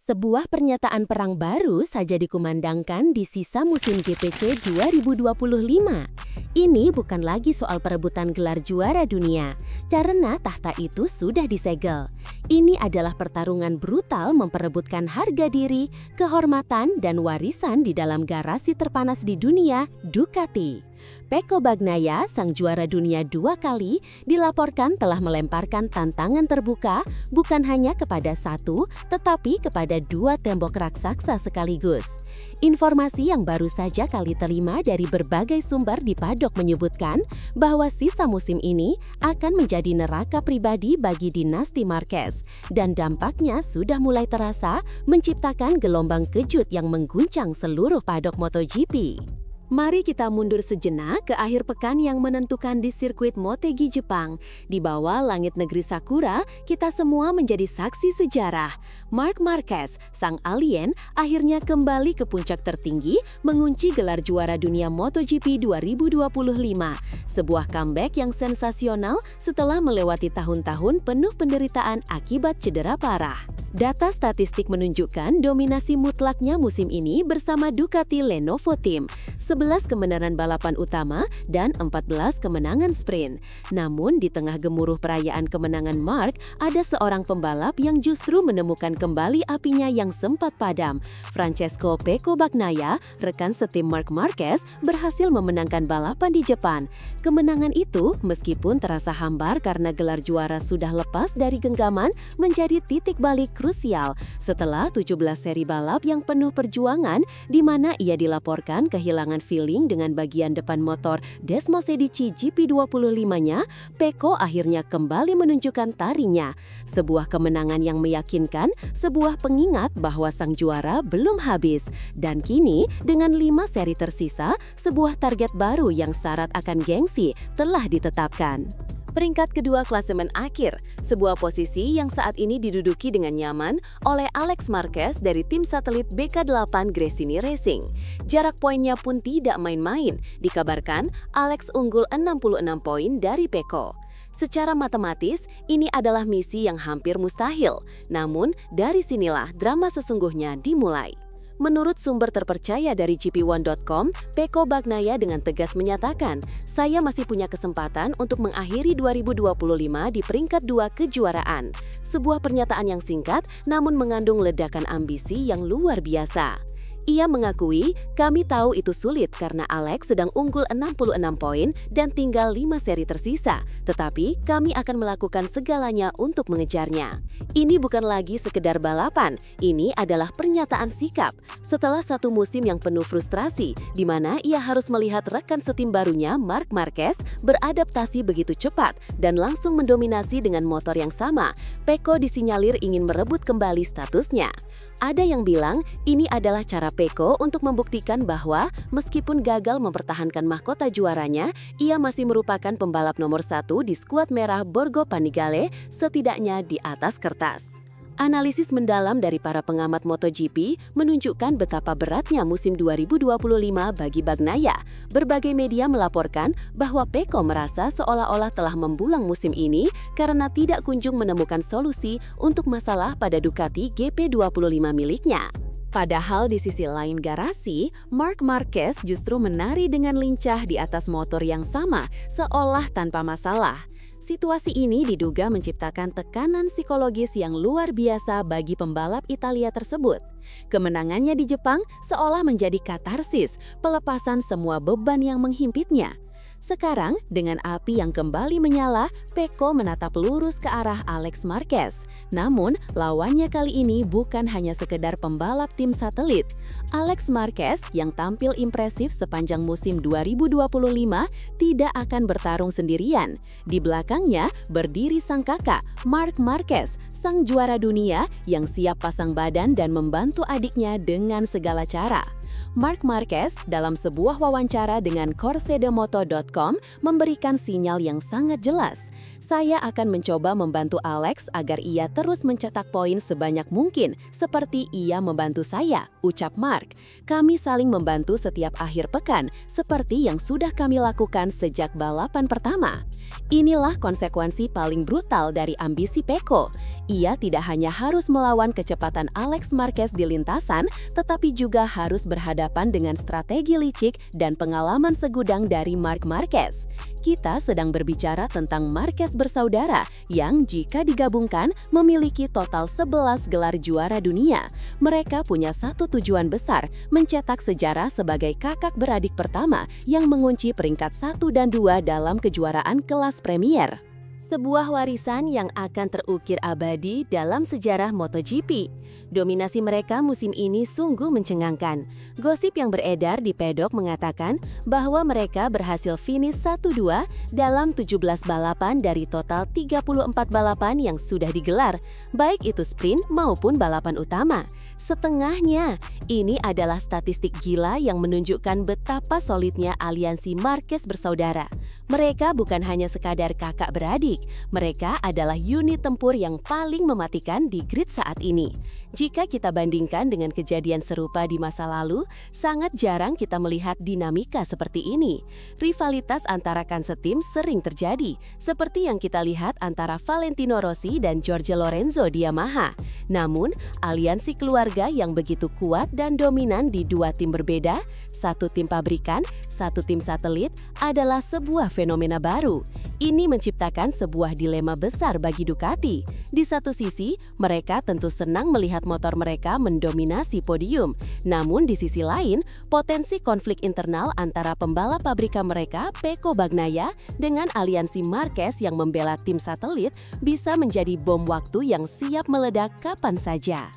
Sebuah pernyataan perang baru saja dikumandangkan di sisa musim GPC 2025. Ini bukan lagi soal perebutan gelar juara dunia, karena tahta itu sudah disegel. Ini adalah pertarungan brutal memperebutkan harga diri, kehormatan, dan warisan di dalam garasi terpanas di dunia, Ducati. Pecco Bagnaia, sang juara dunia 2 kali, dilaporkan telah melemparkan tantangan terbuka bukan hanya kepada satu, tetapi kepada 2 tembok raksasa sekaligus. Informasi yang baru saja kali terima dari berbagai sumber di paddock menyebutkan bahwa sisa musim ini akan menjadi neraka pribadi bagi dinasti Marquez, dan dampaknya sudah mulai terasa menciptakan gelombang kejut yang mengguncang seluruh paddock MotoGP. Mari kita mundur sejenak ke akhir pekan yang menentukan di sirkuit Motegi Jepang. Di bawah langit negeri Sakura, kita semua menjadi saksi sejarah. Marc Marquez, sang alien, akhirnya kembali ke puncak tertinggi, mengunci gelar juara dunia MotoGP 2025. Sebuah comeback yang sensasional setelah melewati tahun-tahun penuh penderitaan akibat cedera parah. Data statistik menunjukkan dominasi mutlaknya musim ini bersama Ducati Lenovo Team. 11 kemenangan balapan utama dan 14 kemenangan sprint. Namun di tengah gemuruh perayaan kemenangan Marc, ada seorang pembalap yang justru menemukan kembali apinya yang sempat padam. Francesco Pecco Bagnaia, rekan setim Marc Marquez, berhasil memenangkan balapan di Jepang. Kemenangan itu, meskipun terasa hambar karena gelar juara sudah lepas dari genggaman, menjadi titik balik krusial setelah 17 seri balap yang penuh perjuangan, di mana ia dilaporkan kehilangan feeling dengan bagian depan motor Desmosedici GP25-nya. Pecco akhirnya kembali menunjukkan taringnya. Sebuah kemenangan yang meyakinkan, sebuah pengingat bahwa sang juara belum habis. Dan kini, dengan 5 seri tersisa, sebuah target baru yang syarat akan gengsi telah ditetapkan. Peringkat kedua klasemen akhir, sebuah posisi yang saat ini diduduki dengan nyaman oleh Alex Marquez dari tim satelit BK8 Gresini Racing. Jarak poinnya pun tidak main-main, dikabarkan Alex unggul 66 poin dari Pecco. Secara matematis, ini adalah misi yang hampir mustahil, namun dari sinilah drama sesungguhnya dimulai. Menurut sumber terpercaya dari GP1.com, Pecco Bagnaia dengan tegas menyatakan, "Saya masih punya kesempatan untuk mengakhiri 2025 di peringkat 2 kejuaraan." Sebuah pernyataan yang singkat namun mengandung ledakan ambisi yang luar biasa. Ia mengakui, "Kami tahu itu sulit karena Alex sedang unggul 66 poin dan tinggal 5 seri tersisa, tetapi kami akan melakukan segalanya untuk mengejarnya." Ini bukan lagi sekedar balapan, ini adalah pernyataan sikap. Setelah satu musim yang penuh frustrasi, di mana ia harus melihat rekan setim barunya Marc Marquez beradaptasi begitu cepat dan langsung mendominasi dengan motor yang sama, Pecco disinyalir ingin merebut kembali statusnya. Ada yang bilang ini adalah cara Pecco untuk membuktikan bahwa meskipun gagal mempertahankan mahkota juaranya, ia masih merupakan pembalap nomor 1 di skuad merah Borgo Panigale, setidaknya di atas kertas. Analisis mendalam dari para pengamat MotoGP menunjukkan betapa beratnya musim 2025 bagi Bagnaia. Berbagai media melaporkan bahwa Pecco merasa seolah-olah telah membulang musim ini karena tidak kunjung menemukan solusi untuk masalah pada Ducati GP25 miliknya. Padahal di sisi lain garasi, Marc Marquez justru menari dengan lincah di atas motor yang sama, seolah tanpa masalah. Situasi ini diduga menciptakan tekanan psikologis yang luar biasa bagi pembalap Italia tersebut. Kemenangannya di Jepang seolah menjadi katarsis, pelepasan semua beban yang menghimpitnya. Sekarang, dengan api yang kembali menyala, Pecco menatap lurus ke arah Alex Marquez. Namun, lawannya kali ini bukan hanya sekedar pembalap tim satelit. Alex Marquez, yang tampil impresif sepanjang musim 2025, tidak akan bertarung sendirian. Di belakangnya, berdiri sang kakak, Marc Marquez, sang juara dunia yang siap pasang badan dan membantu adiknya dengan segala cara. Marc Marquez dalam sebuah wawancara dengan Corsedemoto.com memberikan sinyal yang sangat jelas. "Saya akan mencoba membantu Alex agar ia terus mencetak poin sebanyak mungkin, seperti ia membantu saya," ucap Marc. "Kami saling membantu setiap akhir pekan, seperti yang sudah kami lakukan sejak balapan pertama." Inilah konsekuensi paling brutal dari ambisi Pecco. Ia tidak hanya harus melawan kecepatan Alex Marquez di lintasan, tetapi juga harus berhadapan dengan strategi licik dan pengalaman segudang dari Marc Marquez. Kita sedang berbicara tentang Marquez bersaudara yang jika digabungkan memiliki total 11 gelar juara dunia. Mereka punya satu tujuan besar, mencetak sejarah sebagai kakak beradik pertama yang mengunci peringkat 1 dan 2 dalam kejuaraan kelas Premier. Sebuah warisan yang akan terukir abadi dalam sejarah MotoGP. Dominasi mereka musim ini sungguh mencengangkan. Gosip yang beredar di pedok mengatakan bahwa mereka berhasil finish 1-2 dalam 17 balapan dari total 34 balapan yang sudah digelar, baik itu sprint maupun balapan utama. Setengahnya, ini adalah statistik gila yang menunjukkan betapa solidnya aliansi Marquez bersaudara. Mereka bukan hanya sekadar kakak beradik, mereka adalah unit tempur yang paling mematikan di grid saat ini. Jika kita bandingkan dengan kejadian serupa di masa lalu, sangat jarang kita melihat dinamika seperti ini. Rivalitas antara kansetim sering terjadi, seperti yang kita lihat antara Valentino Rossi dan Jorge Lorenzo di Yamaha. Namun, aliansi keluarga yang begitu kuat dan dominan di dua tim berbeda, satu tim pabrikan, satu tim satelit, adalah sebuah fenomena baru. Ini menciptakan sebuah dilema besar bagi Ducati. Di satu sisi, mereka tentu senang melihat motor mereka mendominasi podium. Namun di sisi lain, potensi konflik internal antara pembalap pabrikan mereka, Pecco Bagnaia, dengan aliansi Marquez yang membela tim satelit bisa menjadi bom waktu yang siap meledak kapan saja.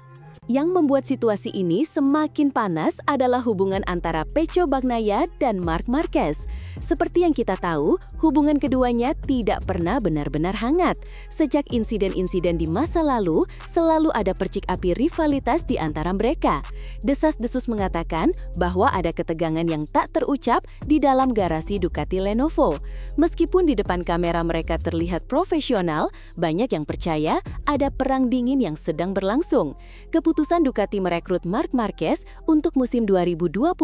Yang membuat situasi ini semakin panas adalah hubungan antara Pecco Bagnaia dan Marc Marquez. Seperti yang kita tahu, hubungan keduanya tidak pernah benar-benar hangat. Sejak insiden-insiden di masa lalu, selalu ada percik api rivalitas di antara mereka. Desas-desus mengatakan bahwa ada ketegangan yang tak terucap di dalam garasi Ducati Lenovo. Meskipun di depan kamera mereka terlihat profesional, banyak yang percaya ada perang dingin yang sedang berlangsung. Keputusan Ducati merekrut Marc Marquez untuk musim 2025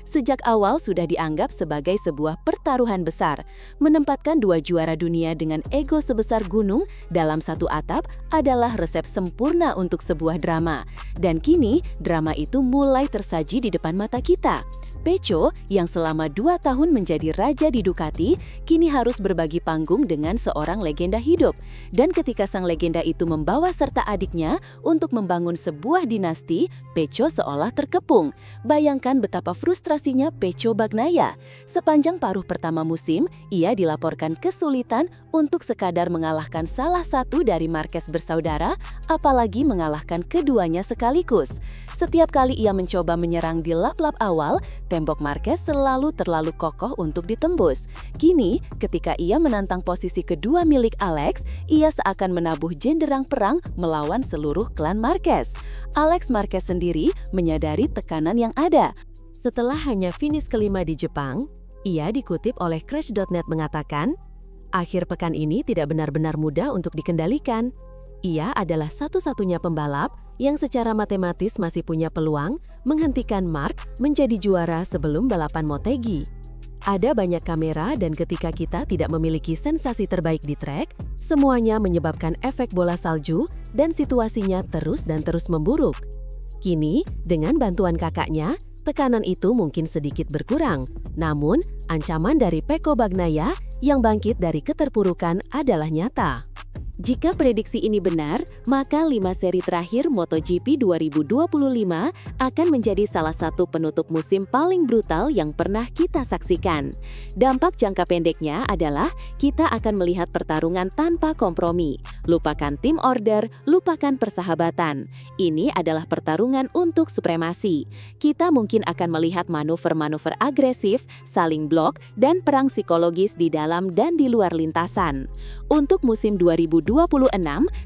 sejak awal sudah dianggap sebagai sebuah pertaruhan besar. Menempatkan dua juara dunia dengan ego sebesar gunung dalam satu atap adalah resep sempurna untuk sebuah drama. Dan kini, drama itu mulai tersaji di depan mata kita. Pecco, yang selama 2 tahun menjadi raja di Ducati, kini harus berbagi panggung dengan seorang legenda hidup. Dan ketika sang legenda itu membawa serta adiknya untuk membangun sebuah dinasti, Pecco seolah terkepung. Bayangkan betapa frustrasinya Pecco Bagnaia. Sepanjang paruh pertama musim, ia dilaporkan kesulitan untuk sekadar mengalahkan salah satu dari Marquez bersaudara, apalagi mengalahkan keduanya sekaligus. Setiap kali ia mencoba menyerang di lap-lap awal, tembok Marquez selalu terlalu kokoh untuk ditembus. Kini, ketika ia menantang posisi kedua milik Alex, ia seakan menabuh jenderang perang melawan seluruh klan Marquez. Alex Marquez sendiri menyadari tekanan yang ada. Setelah hanya finish kelima di Jepang, ia dikutip oleh Crash.net mengatakan, "Akhir pekan ini tidak benar-benar mudah untuk dikendalikan. Ia adalah satu-satunya pembalap yang secara matematis masih punya peluang menghentikan Marc menjadi juara sebelum balapan Motegi. Ada banyak kamera dan ketika kita tidak memiliki sensasi terbaik di trek, semuanya menyebabkan efek bola salju dan situasinya terus dan terus memburuk. Kini, dengan bantuan kakaknya, tekanan itu mungkin sedikit berkurang. Namun, ancaman dari Pecco Bagnaia yang bangkit dari keterpurukan adalah nyata." Jika prediksi ini benar, maka 5 seri terakhir MotoGP 2025 akan menjadi salah satu penutup musim paling brutal yang pernah kita saksikan. Dampak jangka pendeknya adalah kita akan melihat pertarungan tanpa kompromi. Lupakan tim order, lupakan persahabatan. Ini adalah pertarungan untuk supremasi. Kita mungkin akan melihat manuver-manuver agresif, saling blok, dan perang psikologis di dalam dan di luar lintasan. Untuk musim 2026,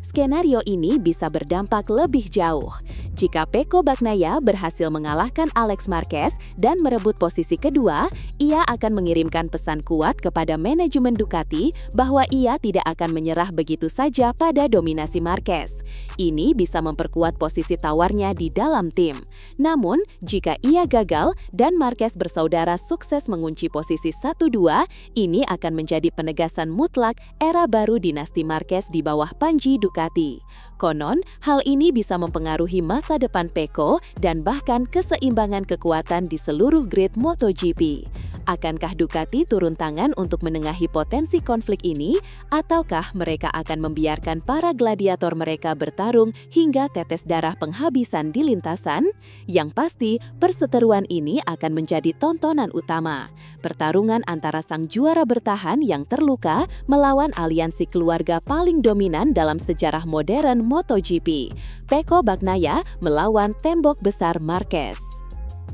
skenario ini bisa berdampak lebih jauh. Jika Pecco Bagnaia berhasil mengalahkan Alex Marquez dan merebut posisi kedua, ia akan mengirimkan pesan kuat kepada manajemen Ducati bahwa ia tidak akan menyerah begitu saja pada dominasi Marquez. Ini bisa memperkuat posisi tawarnya di dalam tim. Namun, jika ia gagal dan Marquez bersaudara sukses mengunci posisi 1-2, ini akan menjadi penegasan mutlak era baru dinasti Marquez di bawah panji Ducati. Konon, hal ini bisa mempengaruhi masa depan Pecco dan bahkan keseimbangan kekuatan di seluruh grid MotoGP. Akankah Ducati turun tangan untuk menengahi potensi konflik ini, ataukah mereka akan membiarkan para gladiator mereka bertarung hingga tetes darah penghabisan di lintasan? Yang pasti, perseteruan ini akan menjadi tontonan utama. Pertarungan antara sang juara bertahan yang terluka melawan aliansi keluarga paling dominan dalam sejarah modern MotoGP. Pecco Bagnaia melawan tembok besar Marquez.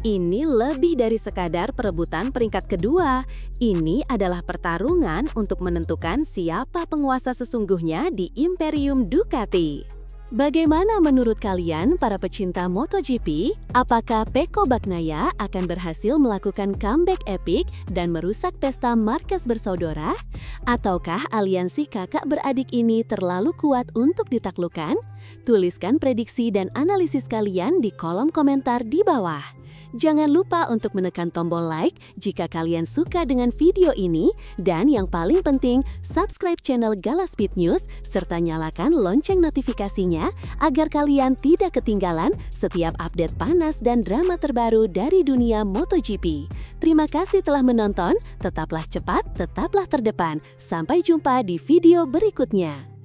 Ini lebih dari sekadar perebutan peringkat kedua. Ini adalah pertarungan untuk menentukan siapa penguasa sesungguhnya di Imperium Ducati. Bagaimana menurut kalian para pecinta MotoGP? Apakah Pecco Bagnaia akan berhasil melakukan comeback epik dan merusak pesta Marquez bersaudara? Ataukah aliansi kakak beradik ini terlalu kuat untuk ditaklukkan? Tuliskan prediksi dan analisis kalian di kolom komentar di bawah. Jangan lupa untuk menekan tombol like jika kalian suka dengan video ini, dan yang paling penting, subscribe channel Gala Speed News serta nyalakan lonceng notifikasinya agar kalian tidak ketinggalan setiap update panas dan drama terbaru dari dunia MotoGP. Terima kasih telah menonton, tetaplah cepat, tetaplah terdepan. Sampai jumpa di video berikutnya.